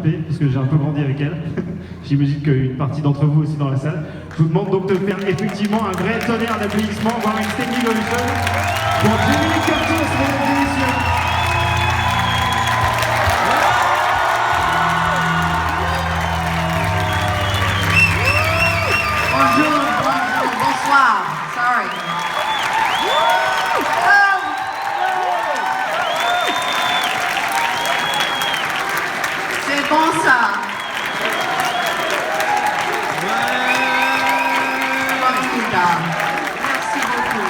flippé, parce que j'ai un peu grandi avec elle. J'imagine qu'une partie d'entre vous aussi dans la salle. Je vous demande donc de faire effectivement un vrai tonnerre d'applaudissements, voire une standing ovation pour Jamie Lee Curtis, mesdames et messieurs. Bonjour, bonsoir. Sorry. C'est bon ça. Formidable. Merci beaucoup.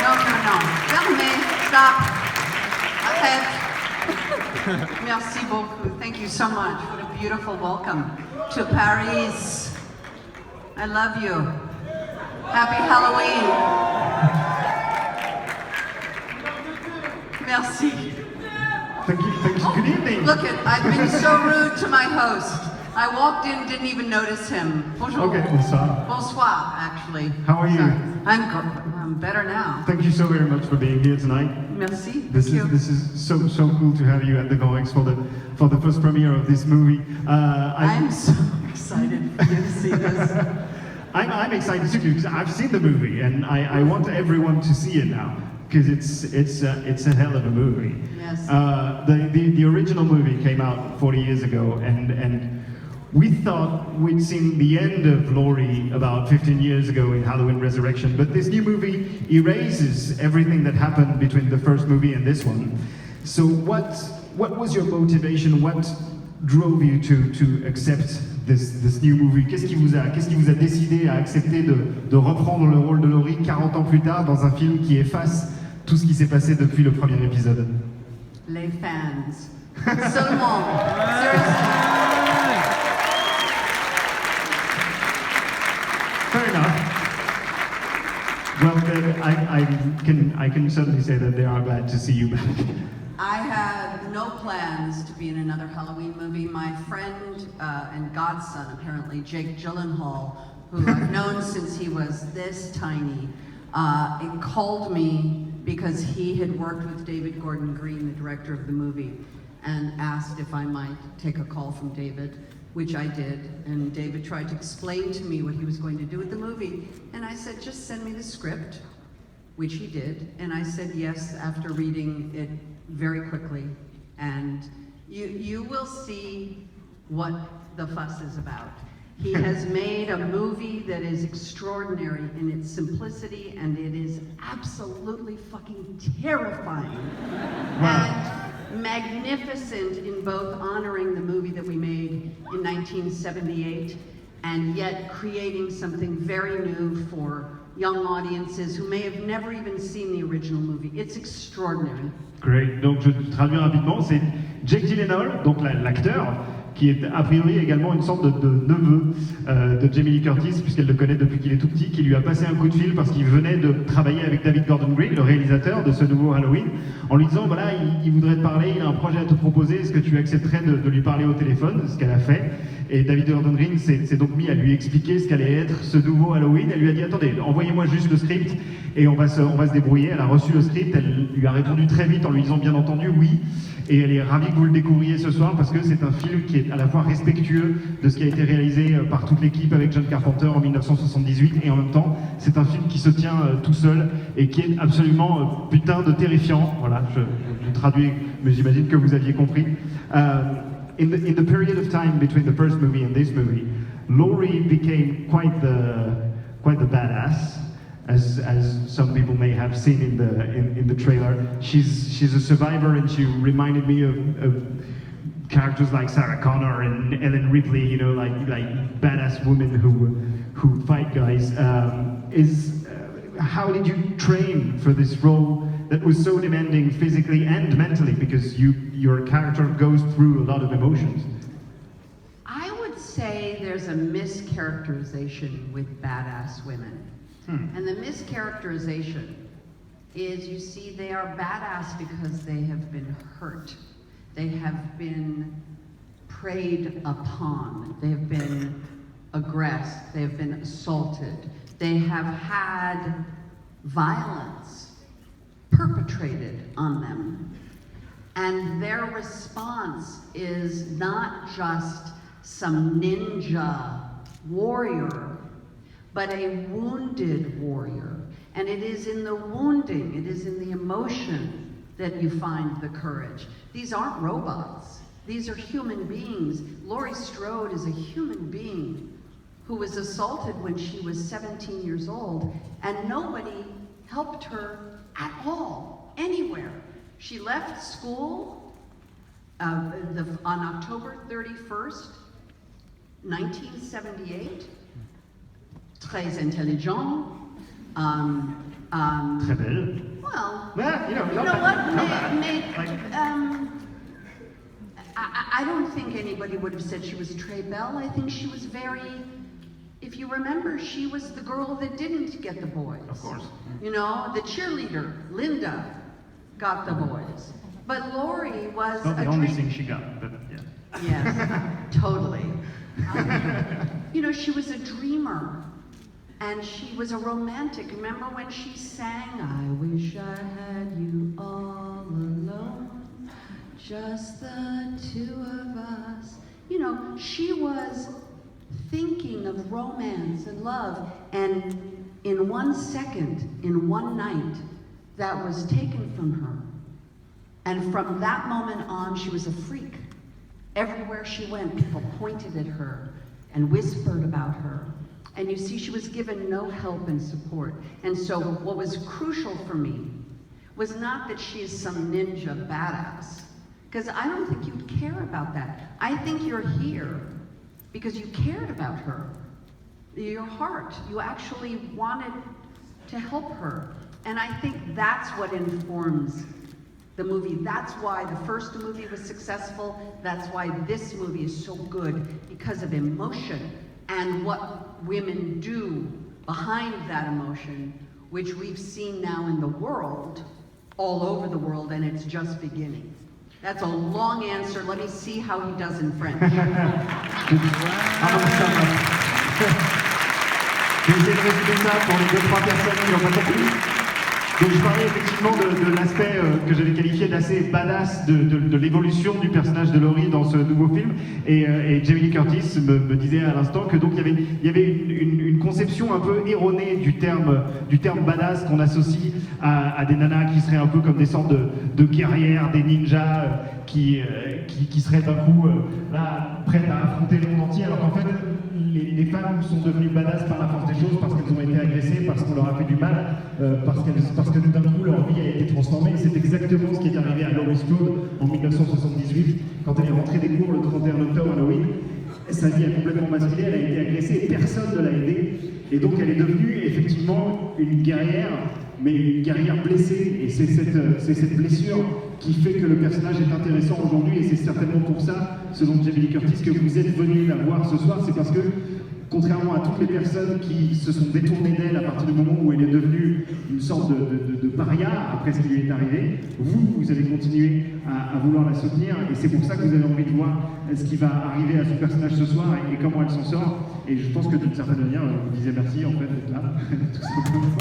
Non. Fermez. Stop. Arrête. Merci beaucoup. Thank you so much. What a beautiful welcome to Paris. I love you. Happy Halloween. Merci. Thank you. Good evening. Look it, I've been so rude to my host. I walked in, didn't even notice him. Bonjour. Okay, bonsoir. Bonsoir, actually. How are you? I'm better now. Thank you so very much for being here tonight. Merci. This is so cool to have you at the Gorex for the first premiere of this movie. I'm so excited for you to see this. I'm excited too because I've seen the movie and I want everyone to see it now because it's a hell of a movie. Yes. The original movie came out 40 years ago and we thought we'd seen the end of Laurie about 15 years ago in Halloween Resurrection, but this new movie erases everything that happened between the first movie and this one. So what was your motivation? What drove you to accept this new movie? Qu'est-ce qui vous a décidé à accepter de reprendre le rôle de Laurie 40 ans plus tard dans un film qui efface tout ce qui s'est passé depuis le premier épisode? Les fans. Seulement. Seriously. Fair enough. Well, I can certainly say that they are glad to see you back. I had no plans to be in another Halloween movie. My friend and godson, apparently, Jake Gyllenhaal, who I've known since he was this tiny, called me because he had worked with David Gordon Green, the director of the movie, and asked if I might take a call from David, which I did. And David tried to explain to me what he was going to do with the movie. And I said, just send me the script, which he did. And I said yes after reading it very quickly. And you will see what the fuss is about. He has made a movie that is extraordinary in its simplicity, and it is absolutely fucking terrifying. Wow. And magnificent in both honoring the movie that we made in 1978 and yet creating something very new for young audiences who may have never even seen the original movie. It's extraordinary. Great. Donc je traduis rapidement, c'est Jake Gyllenhaal, donc l'acteur, qui est a priori également une sorte de neveu de Jamie Lee Curtis, puisqu'elle le connaît depuis qu'il est tout petit, qui lui a passé un coup de fil parce qu'il venait de travailler avec David Gordon Green, le réalisateur de ce nouveau Halloween, en lui disant voilà, il voudrait te parler, il a un projet à te proposer, est-ce que tu accepterais de lui parler au téléphone, ce qu'elle a fait. Et David Gordon Green s'est donc mis à lui expliquer ce qu'allait être ce nouveau Halloween. Elle lui a dit attendez, envoyez-moi juste le script et on va se débrouiller. Elle a reçu le script, elle lui a répondu très vite en lui disant bien entendu oui. Et elle est ravie que vous le découvriez ce soir parce que c'est un film qui est à la fois respectueux de ce qui a été réalisé par toute l'équipe avec John Carpenter en 1978 et en même temps c'est un film qui se tient tout seul et qui est absolument putain de terrifiant. Voilà, je traduis, mais j'imagine que vous aviez compris. In the period of time between the first movie and this movie, Laurie became quite the badass. As some people may have seen in the trailer, she's a survivor, and she reminded me of characters like Sarah Connor and Ellen Ripley, you know, like badass women who fight guys. How did you train for this role that was so demanding physically and mentally? Because your character goes through a lot of emotions. I would say there's a mischaracterization with badass women. And the mischaracterization is, you see, they are badass because they have been hurt. They have been preyed upon. They have been aggressed. They have been assaulted. They have had violence perpetrated on them. And their response is not just some ninja warrior, but a wounded warrior. And it is in the wounding, it is in the emotion that you find the courage. These aren't robots. These are human beings. Laurie Strode is a human being who was assaulted when she was 17 years old, and nobody helped her at all, anywhere. She left school on October 31st, 1978. Très intelligent. Très belle. Well, Yeah, you know what? I don't think anybody would have said she was très belle. I think she was very, if you remember, she was the girl that didn't get the boys. Of course. You know, the cheerleader, Linda, got the boys. But Laurie was Not the only thing she got, but yeah. Yes, totally. You know, she was a dreamer. And she was a romantic. Remember when she sang, I wish I had you all alone, just the two of us. You know, she was thinking of romance and love, and in 1 second, in one night, that was taken from her. And from that moment on, she was a freak. Everywhere she went, people pointed at her and whispered about her. And you see, she was given no help and support. And so what was crucial for me was not that she is some ninja badass, because I don't think you'd care about that. I think you're here because you cared about her. Your heart, you actually wanted to help her. And I think that's what informs the movie. That's why the first movie was successful. That's why this movie is so good, because of emotion and what women do behind that emotion, which we've seen now in the world, all over the world, and it's just beginning. That's a long answer. Let me see how he does in French. Je vais essayer de résumer ça pour les 2-3 personnes qui n'ont pas compris. Donc je parlais effectivement de l'aspect que j'avais qualifié d'assez badass de l'évolution du personnage de Laurie dans ce nouveau film, et Jamie Lee Curtis me disait à l'instant que donc il y avait une conception un peu erronée du terme badass qu'on associe à des nanas qui seraient un peu comme des sortes de guerrières, des ninjas qui seraient d'un coup là prêtes à affronter le monde entier, alors qu'en fait les femmes sont devenues badass par la force des choses, parce qu'elles ont été agressées, parce qu'on leur a fait du mal, parce que tout d'un coup leur vie a été transformée. C'est exactement ce qui est arrivé à Laurie Strode en 1978, quand elle est rentrée des cours le 31 octobre Halloween. Sa vie a complètement basculé, elle a été agressée et personne ne l'a aidée. Et donc elle est devenue effectivement une guerrière, mais une guerrière blessée. Et c'est cette blessure qui fait que le personnage est intéressant aujourd'hui. Et c'est certainement pour ça, selon Jamie Lee Curtis, que vous êtes venus la voir ce soir. C'est parce que, contrairement à toutes les personnes qui se sont détournées d'elle à partir du moment où elle est devenue une sorte de paria après ce qui lui est arrivé, vous allez continuer à vouloir la soutenir, et c'est pour ça que vous avez envie de voir ce qui va arriver à ce personnage ce soir et comment elle s'en sort. Et je pense que d'une certaine manière, vous disiez merci en fait d'être là, tout simplement.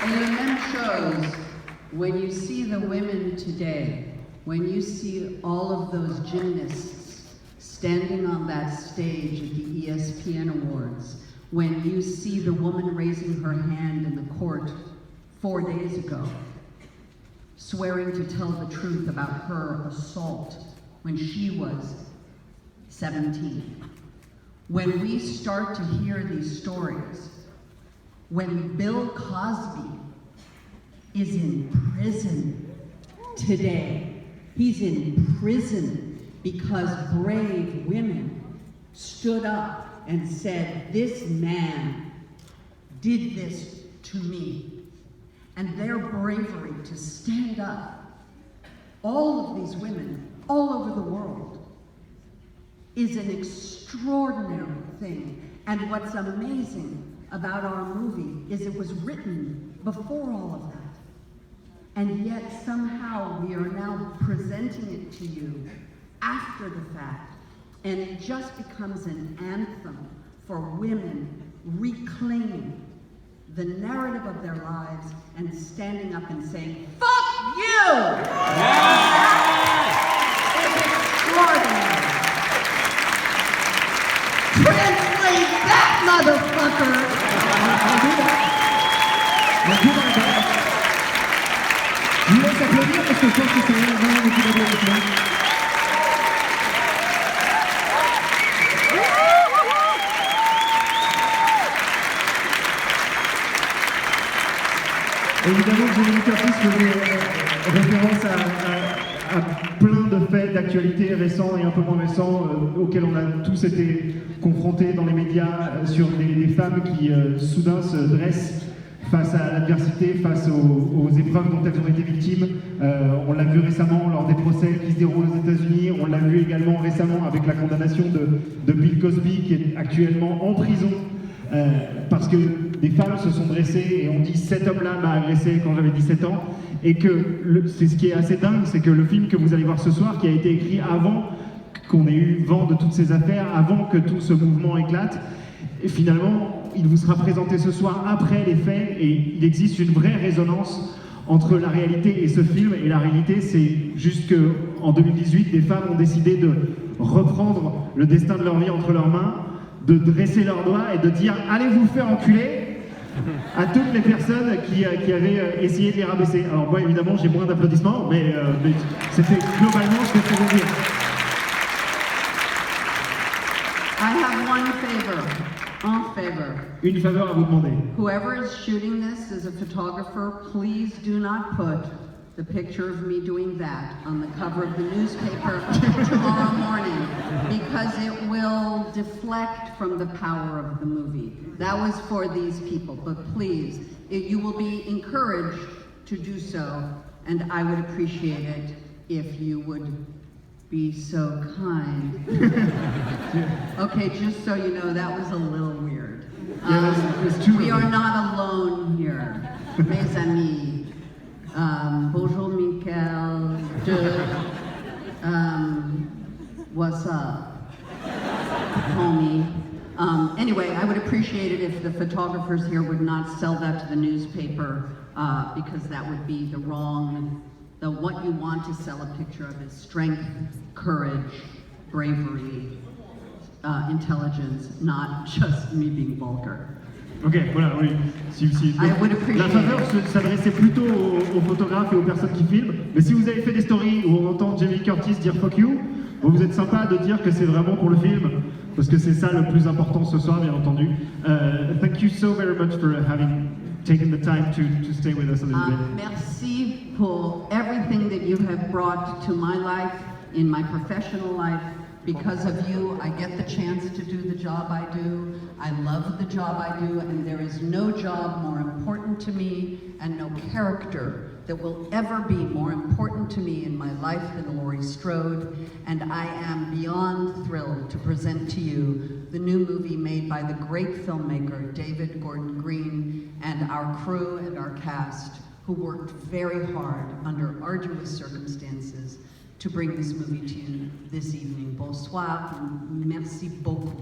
And the même chose, when you see the women today, when you see all of those gymnasts standing on that stage at the ESPN Awards, when you see the woman raising her hand in the court 4 days ago, swearing to tell the truth about her assault when she was 17. When we start to hear these stories, when Bill Cosby is in prison today, he's in prison because brave women stood up and said, this man did this to me. And their bravery to stand up, all of these women all over the world, is an extraordinary thing. And what's amazing about our movie is it was written before all of that. And yet somehow we are now presenting it to you after the fact. And it just becomes an anthem for women reclaiming the narrative of their lives and standing up and saying, "Fuck you!" It's extraordinary. Translate that, motherfucker! Je vous laisse applaudir parce que je pense que c'est vraiment beaucoup d'applaudissements. Évidemment, Jamie Lee Curtis faisait référence à plein de faits d'actualité récents et un peu moins récents auxquels on a tous été confrontés dans les médias sur des femmes qui soudain se dressent face à l'adversité, face aux épreuves dont elles ont été victimes. On l'a vu récemment lors des procès qui se déroulent aux États-Unis. On l'a vu également récemment avec la condamnation de Bill Cosby, qui est actuellement en prison parce que des femmes se sont dressées et ont dit « cet homme-là m'a agressé quand j'avais 17 ans ». Et que c'est ce qui est assez dingue, c'est que le film que vous allez voir ce soir, qui a été écrit avant qu'on ait eu vent de toutes ces affaires, avant que tout ce mouvement éclate, et finalement, il vous sera présenté ce soir après les faits, et il existe une vraie résonance entre la réalité et ce film. Et la réalité, c'est juste qu'en 2018, des femmes ont décidé de reprendre le destin de leur vie entre leurs mains, de dresser leurs doigts et de dire « allez vous faire enculer !» à toutes les personnes qui avaient essayé de les rabaisser. Alors moi, évidemment, j'ai moins d'applaudissements, mais c'était globalement ce que je voulais dire. I have one favor. Une faveur à vous demander. Whoever is shooting this as a photographer, please do not put the picture of me doing that on the cover of the newspaper tomorrow morning, because it will deflect from the power of the movie. That was for these people, but please, you will be encouraged to do so, and I would appreciate it if you would be so kind. Okay, just so you know, that was a little weird. We are not alone here, mes amis. Bonjour, Michael. What's up, homie? Anyway, I would appreciate it if the photographers here would not sell that to the newspaper, because that would be what you want to sell a picture of is strength, courage, bravery, intelligence, not just me being vulgar. Ok, voilà, oui. La faveur s'adressait plutôt aux photographes et aux personnes qui filment. Mais si vous avez fait des stories où on entend Jamie Lee Curtis dire fuck you, vous êtes sympa de dire que c'est vraiment pour le film, parce que c'est ça le plus important ce soir, bien entendu. Thank you so very much for having taken the time to stay with us a little bit. Merci pour everything that you have brought to my life, in my professional life. Because of you, I get the chance to do the job I do. I love the job I do, and there is no job more important to me and no character that will ever be more important to me in my life than Laurie Strode. And I am beyond thrilled to present to you the new movie made by the great filmmaker David Gordon Green and our crew and our cast, who worked very hard under arduous circumstances to bring this movie to you this evening. Bonsoir, merci beaucoup.